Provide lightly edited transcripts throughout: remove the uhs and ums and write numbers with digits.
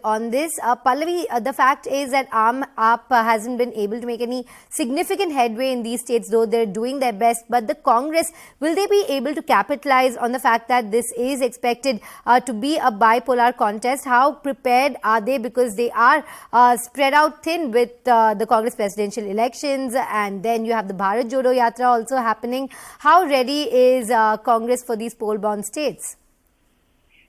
on this. Pallavi, the fact is that Aap hasn't been able to make any significant headway in these states, though they're doing their best. But the Congress, will they be able to capitalize on the fact that this is expected to be a bipolar contest? How prepared are they? Because they are spread out thin with the Congress presidential elections, and then you have the Bharat Jodo Yatra also happening. How ready is Congress for these poll-bound states?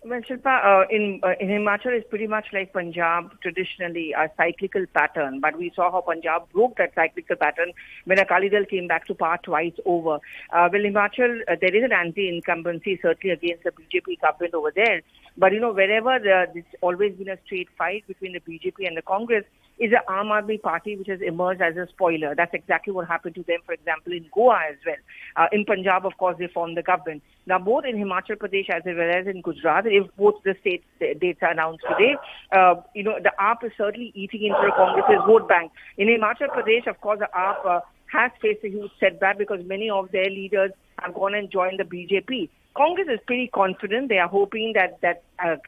Well, Shilpa, in Himachal is pretty much like Punjab, traditionally a cyclical pattern. But we saw how Punjab broke that cyclical pattern when Akali Dal came back to power twice over. Well, Himachal, there is an anti-incumbency certainly against the BJP government over there. But, wherever there's always been a straight fight between the BJP and the Congress, is the Aam Aadmi Party which has emerged as a spoiler. That's exactly what happened to them, for example, in Goa as well. In Punjab, of course, they formed the government. Now, both in Himachal Pradesh as well as in Gujarat, if both the states' dates are announced today, the AAP is certainly eating into the Congress's vote bank. In Himachal Pradesh, of course, the AAP has faced a huge setback because many of their leaders have gone and joined the BJP. Congress is pretty confident. They are hoping that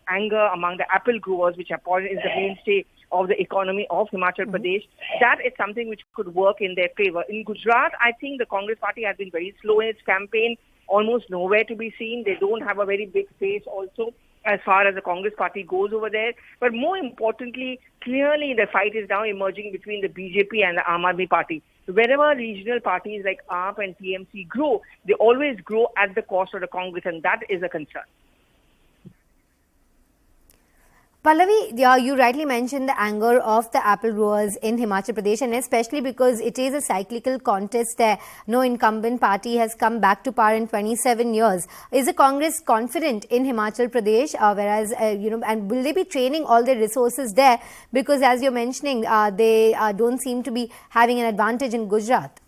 anger among the apple growers, which is the mainstay of the economy of Himachal Pradesh, that is something which could work in their favor. In Gujarat, I think the Congress party has been very slow in its campaign, almost nowhere to be seen. They don't have a very big face also as far as the Congress party goes over there. But more importantly, clearly the fight is now emerging between the BJP and the Aam Aadmi Party. Wherever regional parties like AAP and TMC grow, they always grow at the cost of the Congress, and that is a concern. Pallavi, you rightly mentioned the anger of the apple growers in Himachal Pradesh, and especially because it is a cyclical contest there. No incumbent party has come back to power in 27 years. Is the Congress confident in Himachal Pradesh? And will they be training all their resources there? Because as you're mentioning, they don't seem to be having an advantage in Gujarat.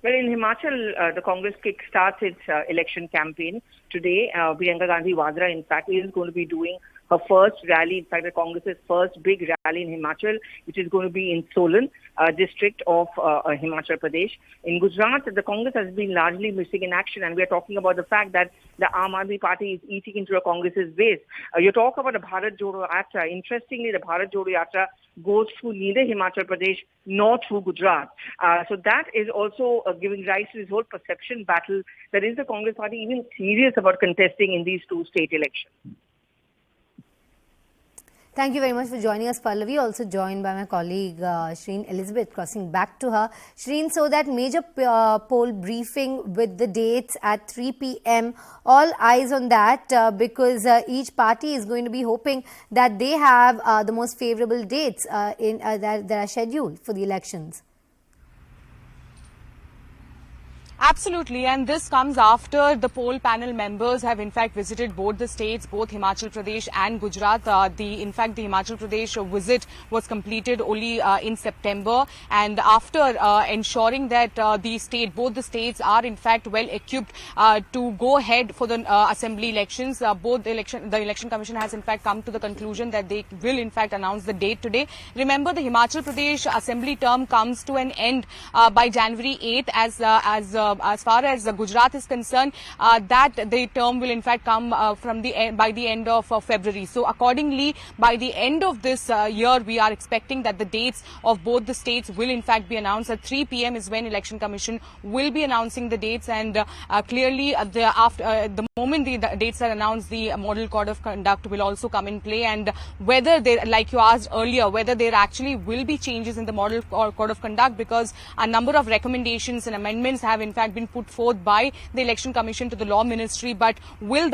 Well, in Himachal, the Congress kick-starts its election campaign today. Priyanka Gandhi Vadra, in fact, is going to be doing her first rally, in fact, the Congress's first big rally in Himachal, which is going to be in Solan, district of Himachal Pradesh. In Gujarat, the Congress has been largely missing in action, and we are talking about the fact that the Aam Aadmi Party is eating into a Congress's base. You talk about the Bharat Jodo Yatra. Interestingly, the Bharat Jodo Yatra goes through neither Himachal Pradesh nor through Gujarat. So that is also giving rise to this whole perception battle that is the Congress party even serious about contesting in these two state elections. Thank you very much for joining us, Pallavi. Also joined by my colleague Shreen Elizabeth, crossing back to her. Shreen, so that major poll briefing with the dates at 3 p.m. All eyes on that because each party is going to be hoping that they have the most favorable dates that are scheduled for the elections. Absolutely, and this comes after the poll panel members have in fact visited both the states, both Himachal Pradesh and Gujarat. The Himachal Pradesh visit was completed only in September, and after ensuring that both the states are in fact well equipped to go ahead for the assembly elections, the election commission has in fact come to the conclusion that they will in fact announce the date today. Remember, the Himachal Pradesh assembly term comes to an end by January 8th, as far as Gujarat is concerned, that the term will in fact come by the end of February. So accordingly, by the end of this year, we are expecting that the dates of both the states will in fact be announced. At 3 p.m. is when Election Commission will be announcing the dates, and clearly the moment the dates are announced, the model code of conduct will also come in play, and whether there, like you asked earlier, whether there actually will be changes in the model code of conduct, because a number of recommendations and amendments have in fact been put forth by the Election Commission to the Law Ministry, but will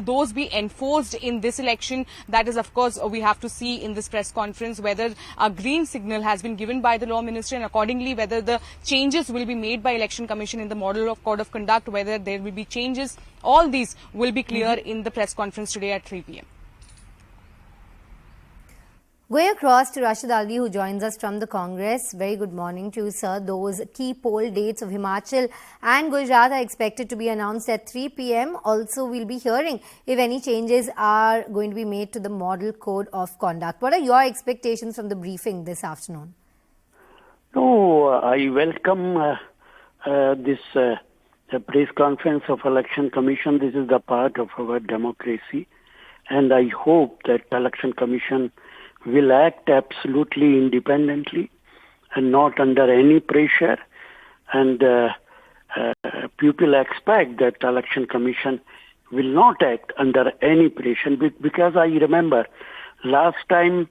those be enforced in this election? That is, of course, we have to see in this press conference whether a green signal has been given by the Law Ministry, and accordingly whether the changes will be made by Election Commission in the model of code of conduct, whether there will be changes. All these will be clear in the press conference today at 3 p.m. Going across to Rashid Ali, who joins us from the Congress. Very good morning to you, sir. Those key poll dates of Himachal and Gujarat are expected to be announced at 3 p.m. Also, we'll be hearing if any changes are going to be made to the model code of conduct. What are your expectations from the briefing this afternoon? No, I welcome this press conference of Election Commission. This is the part of our democracy. and I hope that Election Commission will act absolutely independently and not under any pressure. And people expect that Election Commission will not act under any pressure, because I remember last time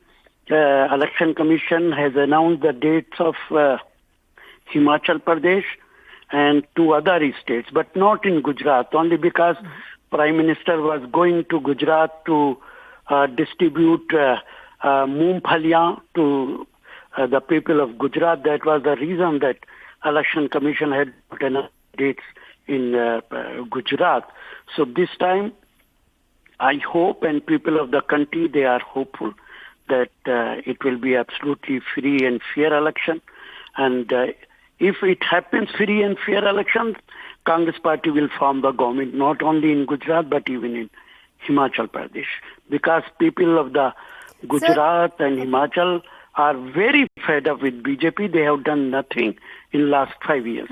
Election Commission has announced the dates of Himachal Pradesh and 2 other states, but not in Gujarat, only because Prime Minister was going to Gujarat to distribute moongfaliyan to the people of Gujarat. That was the reason that Election Commission had put enough dates in Gujarat. So this time, I hope, and people of the country, they are hopeful that it will be absolutely free and fair election. And if it happens free and fair election, Congress party will form the government, not only in Gujarat, but even in Himachal Pradesh. Because people of the Gujarat and Himachal are very fed up with BJP. They have done nothing in last 5 years.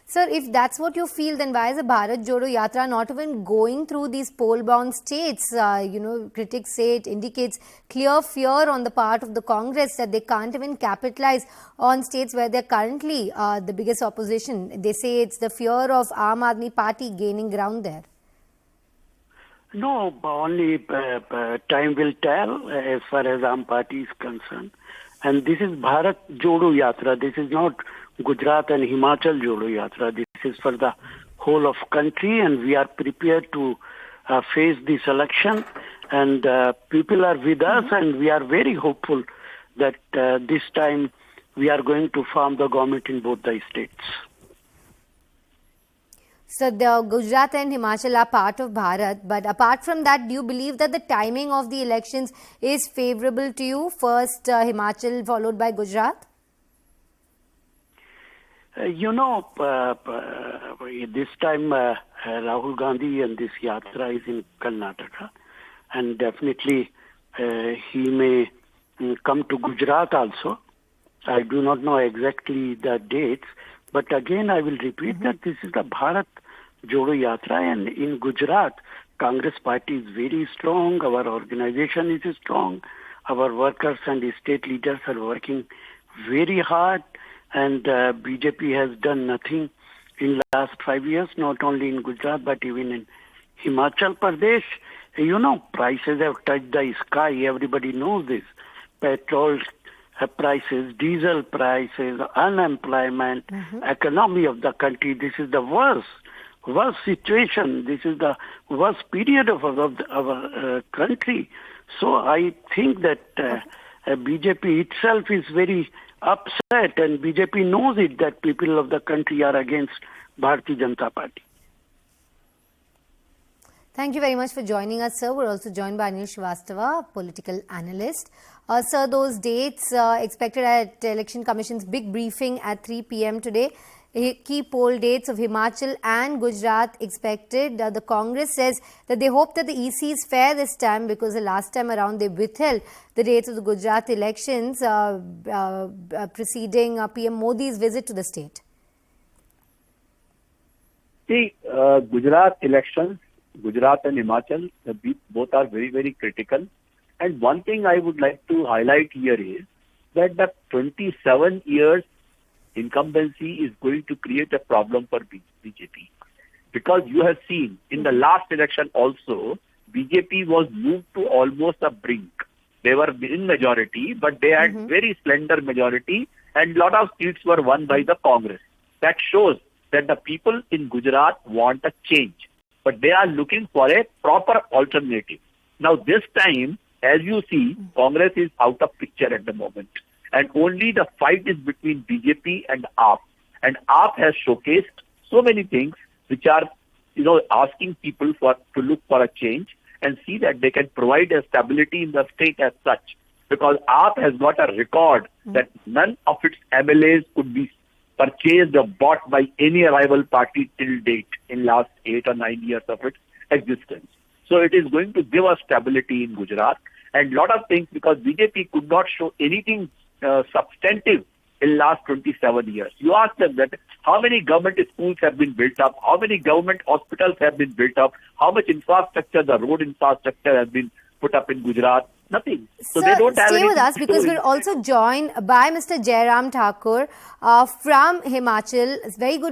Sir, if that's what you feel, then why is the Bharat Jodo Yatra not even going through these poll-bound states? Critics say it indicates clear fear on the part of the Congress that they can't even capitalize on states where they're currently the biggest opposition. They say it's the fear of Aam Aadmi Party gaining ground there. No, only time will tell as far as Aam Party is concerned. And this is Bharat Jodo Yatra. This is not Gujarat and Himachal Jodo Yatra. This is for the whole of country, and we are prepared to face this election. And people are with us, and we are very hopeful that this time we are going to form the government in both the states. So the Gujarat and Himachal are part of Bharat, but apart from that, do you believe that the timing of the elections is favorable to you? First Himachal followed by Gujarat? This time Rahul Gandhi and this yatra is in Karnataka, and definitely he may come to Gujarat also. I do not know exactly the dates, but again I will repeat that this is the Bharat Jodo Yatra, and in Gujarat, Congress party is very strong, our organization is strong, our workers and state leaders are working very hard, and BJP has done nothing in last 5 years, not only in Gujarat but even in Himachal Pradesh. Prices have touched the sky, everybody knows this. Petrol prices, diesel prices, unemployment, economy of the country, this is the worst situation. This is the worst period of our country. So I think that BJP itself is very upset, and BJP knows it that people of the country are against Bharatiya Janata Party. Thank you very much for joining us, sir. We're also joined by Anil Srivastava, political analyst. Sir, those dates expected at Election Commission's big briefing at 3 p.m. today. Key poll dates of Himachal and Gujarat expected. The Congress says that they hope that the EC is fair this time, because the last time around they withheld the dates of the Gujarat elections preceding PM Modi's visit to the state. See, Gujarat elections, Gujarat and Himachal, both are very, very critical. And one thing I would like to highlight here is that the 27 years incumbency is going to create a problem for BJP. Because you have seen in the last election also, BJP was moved to almost a brink. They were in majority, but they had very slender majority, and lot of seats were won by the Congress. That shows that the people in Gujarat want a change, but they are looking for a proper alternative. Now this time, as you see, Congress is out of picture at the moment. And only the fight is between BJP and AAP. And AAP has showcased so many things which are, asking people to look for a change and see that they can provide a stability in the state as such. Because AAP has got a record that none of its MLAs could be purchased or bought by any rival party till date in last 8 or 9 years of its existence. So it is going to give us stability in Gujarat and lot of things, because BJP could not show anything substantive in last 27 years. You ask them that how many government schools have been built up, how many government hospitals have been built up, how much infrastructure, the road infrastructure has been put up in Gujarat. Nothing. So Sir, they don't have stay with anything us to because show we're it. also joined by Mr. Jairam Thakur from Himachal. Very good